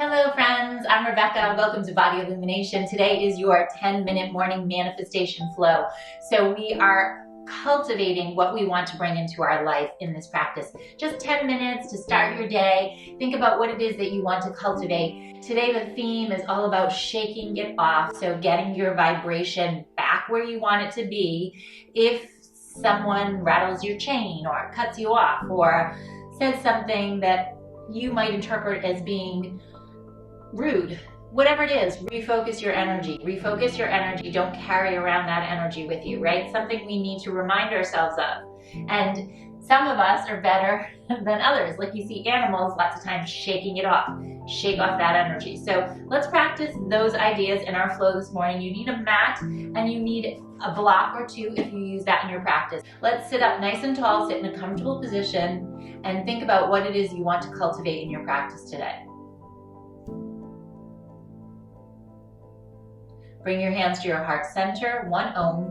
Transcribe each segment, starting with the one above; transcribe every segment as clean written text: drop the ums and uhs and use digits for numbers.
Hello friends, I'm Rebecca. Welcome to Body Illumination. Today is your 10-minute morning manifestation flow. So we are cultivating what we want to bring into our life in this practice. Just 10 minutes to start your day. Think about what it is that you want to cultivate. Today the theme is all about shaking it off. So getting your vibration back where you want it to be. If someone rattles your chain or cuts you off or says something that you might interpret as being rude, whatever it is, refocus your energy. Refocus your energy. Don't carry around that energy with you, right? Something we need to remind ourselves of. And some of us are better than others. Like you see animals lots of times shaking it off. Shake off that energy. So let's practice those ideas in our flow this morning. You need a mat and you need a block or two if you use that in your practice. Let's sit up nice and tall, sit in a comfortable position, and think about what it is you want to cultivate in your practice today. Bring your hands to your heart center, one Om.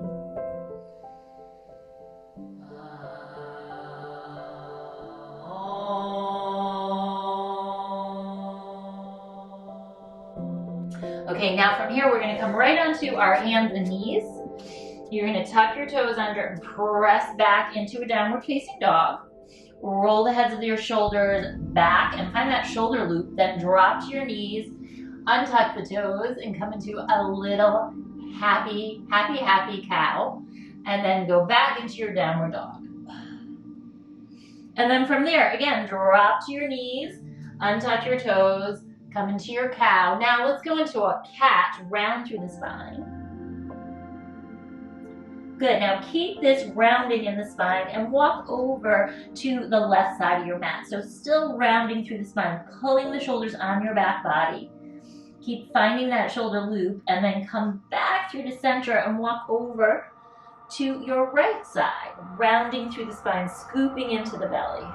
Okay, now from here we're going to come right onto our hands and knees. You're going to tuck your toes under and press back into a downward facing dog. Roll the heads of your shoulders back and find that shoulder loop, then drop to your knees. Untuck the toes and come into a little happy cow, and then go back into your downward dog. And then from there, again, drop to your knees, untuck your toes, come into your cow. Now let's go into a cat, round through the spine. Good, now keep this rounding in the spine and walk over to the left side of your mat. So still rounding through the spine, pulling the shoulders on your back body. Keep finding that shoulder loop and then come back through the center and walk over to your right side, rounding through the spine, scooping into the belly.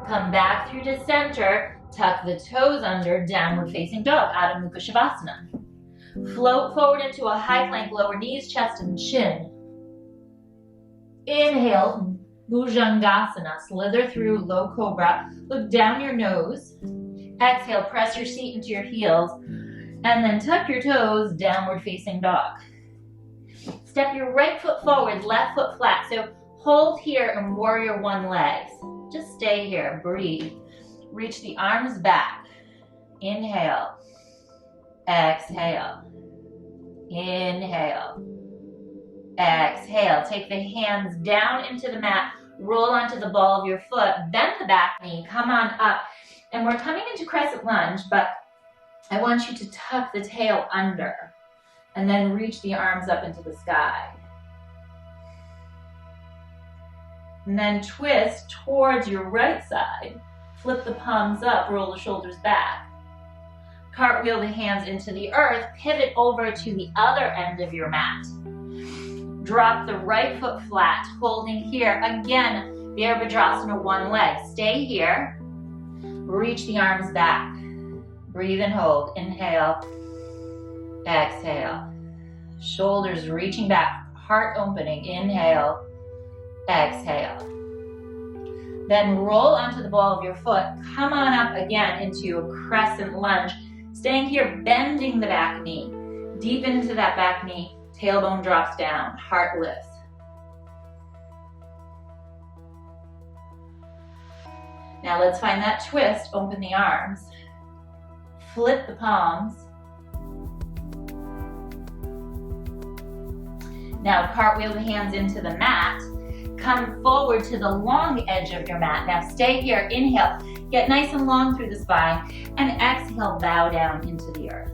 Come back through the center, tuck the toes under, downward facing dog, Adho Mukha Shavasana. Float forward into a high plank, lower knees, chest, and chin. Inhale, Bhujangasana, slither through low cobra, look down your nose. Exhale, press your seat into your heels, and then tuck your toes, downward facing dog. Step your right foot forward, left foot flat. So hold here and warrior one legs. Just stay here, breathe. Reach the arms back. Inhale, exhale, inhale, exhale. Take the hands down into the mat, roll onto the ball of your foot, bend the back knee, come on up. And we're coming into crescent lunge, but I want you to tuck the tail under and then reach the arms up into the sky. And then twist towards your right side. Flip the palms up, roll the shoulders back. Cartwheel the hands into the earth, pivot over to the other end of your mat. Drop the right foot flat, holding here. Again, Virabhadrasana, one leg. Stay here. Reach the arms back. Breathe and hold. Inhale. Exhale. Shoulders reaching back. Heart opening. Inhale. Exhale. Then roll onto the ball of your foot. Come on up again into a crescent lunge. Staying here, bending the back knee. Deep into that back knee. Tailbone drops down. Heart lifts. Now let's find that twist, open the arms, flip the palms. Now cartwheel the hands into the mat, come forward to the long edge of your mat. Now stay here, inhale, get nice and long through the spine, and exhale, bow down into the earth.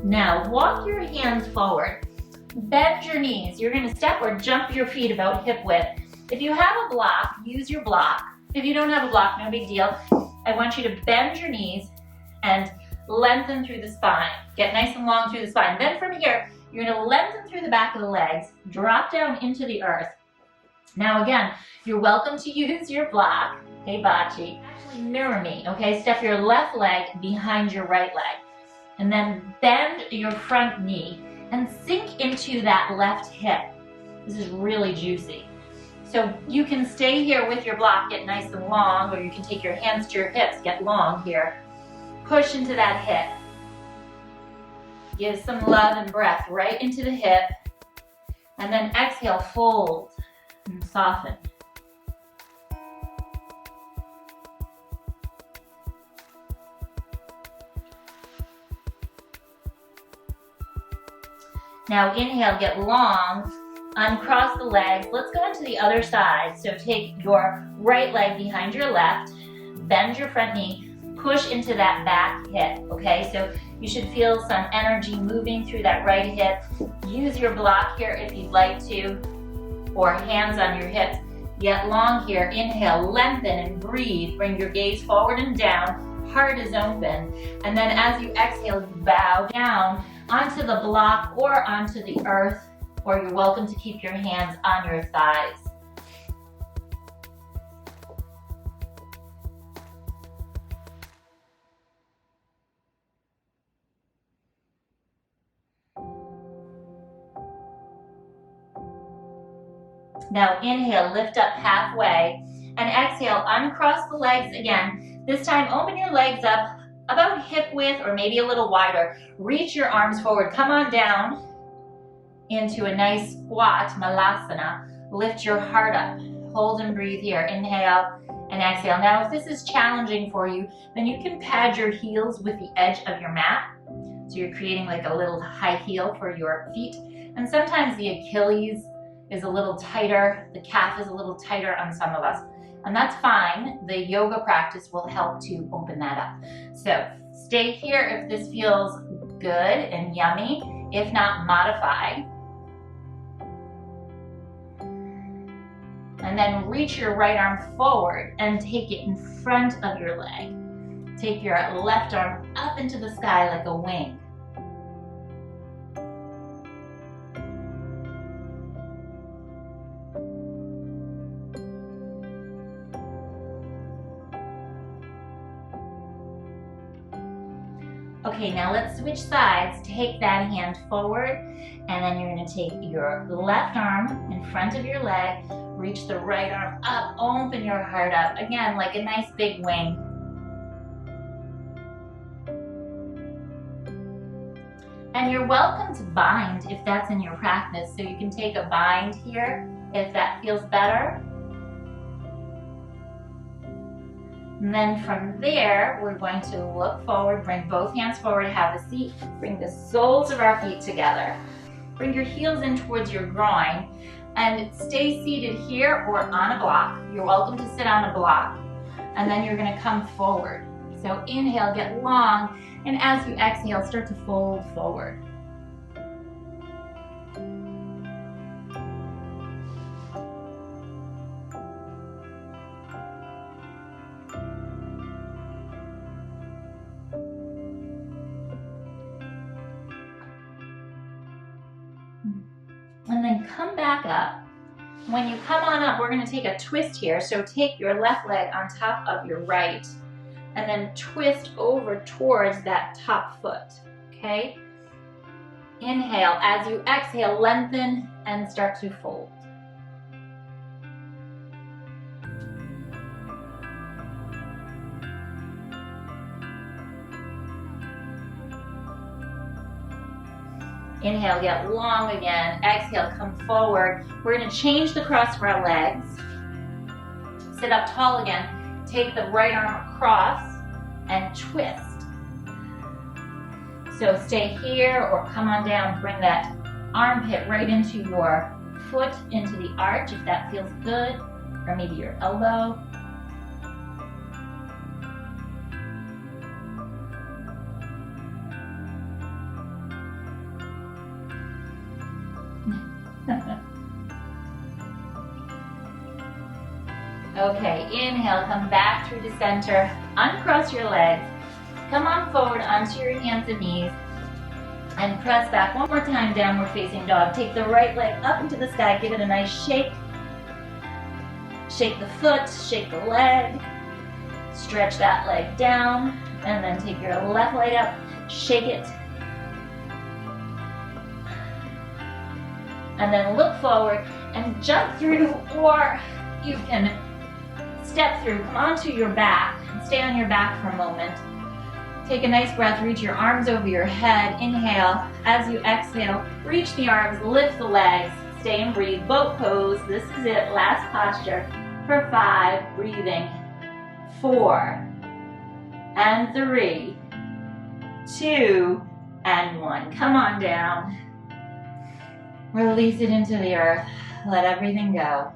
Now walk your hands forward, bend your knees. You're going to step or jump your feet about hip width. If you have a block, use your block. If you don't have a block, no big deal. I want you to bend your knees and lengthen through the spine. Get nice and long through the spine. Then from here, you're going to lengthen through the back of the legs, drop down into the earth. Now again, you're welcome to use your block. Hey, Bachi. Actually mirror me, okay? Step your left leg behind your right leg. And then bend your front knee and sink into that left hip. This is really juicy. So you can stay here with your block, get nice and long, or you can take your hands to your hips, get long here. Push into that hip. Give some love and breath right into the hip. And then exhale, fold and soften. Now inhale, get long, uncross the legs. Let's go into the other side. So take your right leg behind your left, bend your front knee, push into that back hip, okay? So you should feel some energy moving through that right hip. Use your block here if you'd like to, or hands on your hips. Get long here. Inhale, lengthen and breathe. Bring your gaze forward and down. Heart is open. And then as you exhale, you bow down onto the block or onto the earth, or you're welcome to keep your hands on your thighs. Now inhale, lift up halfway, and exhale, uncross the legs again. This time open your legs up about hip width or maybe a little wider. Reach your arms forward. Come on down into a nice squat, malasana. Lift your heart up. Hold and breathe here. Inhale and exhale. Now if this is challenging for you, then you can pad your heels with the edge of your mat. So you're creating like a little high heel for your feet. And sometimes the Achilles is a little tighter, the calf is a little tighter on some of us. And that's fine. The yoga practice will help to open that up. So stay here if this feels good and yummy. If not, modify. And then reach your right arm forward and take it in front of your leg. Take your left arm up into the sky like a wing. Okay, now let's switch sides. Take that hand forward, and then you're going to take your left arm in front of your leg, reach the right arm up, open your heart up, again, like a nice big wing. And you're welcome to bind if that's in your practice. So you can take a bind here if that feels better. And then from there, we're going to look forward, bring both hands forward, have a seat, bring the soles of our feet together. Bring your heels in towards your groin and stay seated here or on a block. You're welcome to sit on a block. And then you're gonna come forward. So inhale, get long, and as you exhale, start to fold forward. And then come back up. When you come on up, we're going to take a twist here. So take your left leg on top of your right and then twist over towards that top foot, okay? Inhale. As you exhale, lengthen and start to fold. Inhale, get long again. Exhale, come forward. We're going to change the cross of our legs. Sit up tall again. Take the right arm across and twist. So stay here or come on down. Bring that armpit right into your foot, into the arch if that feels good, or maybe your elbow. Okay, inhale, come back through the center, uncross your legs, come on forward onto your hands and knees, and press back. One more time, downward facing dog. Take the right leg up into the sky, give it a nice shake, Shake the foot, shake the leg, stretch that leg down, and then take your left leg up, shake it, and then look forward and jump through, or you can step through, come onto your back, and stay on your back for a moment. Take a nice breath, reach your arms over your head, inhale. As you exhale, reach the arms, lift the legs, stay and breathe, boat pose. This is it, last posture for 5, breathing, 4, and 3, 2, and 1. Come on down. Release it into the earth. Let everything go.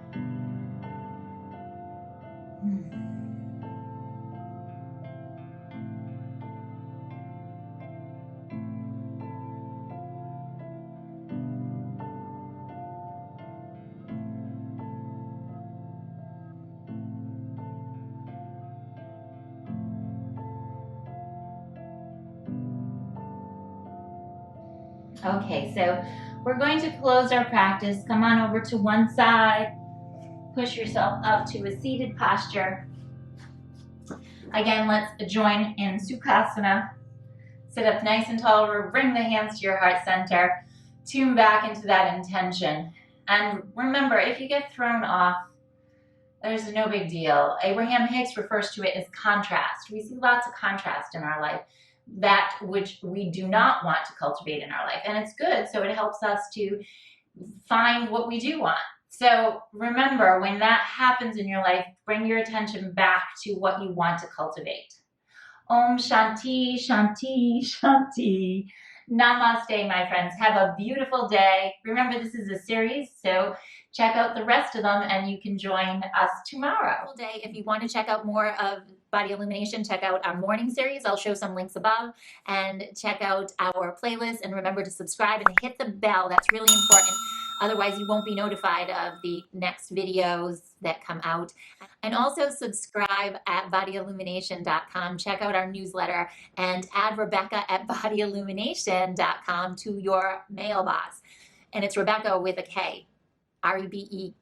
Okay, so we're going to close our practice. Come on over to one side. Push yourself up to a seated posture. Again, let's join in Sukhasana. Sit up nice and tall. Bring the hands to your heart center. Tune back into that intention. And remember, if you get thrown off, there's no big deal. Abraham Hicks refers to it as contrast. We see lots of contrast in our life, that which we do not want to cultivate in our life. And it's good, so it helps us to find what we do want. So remember, when that happens in your life, bring your attention back to what you want to cultivate. Om Shanti, Shanti, Shanti. Namaste, my friends. Have a beautiful day. Remember, this is a series, so check out the rest of them and you can join us tomorrow. If you want to check out more of Body Illumination, check out our morning series. I'll show some links above, and check out our playlist, and remember to subscribe and hit the bell. That's really important. Otherwise, you won't be notified of the next videos that come out. And also subscribe at bodyillumination.com. Check out our newsletter and add Rebecca at bodyillumination.com to your mailbox. And it's Rebecca with a K, Rebekah.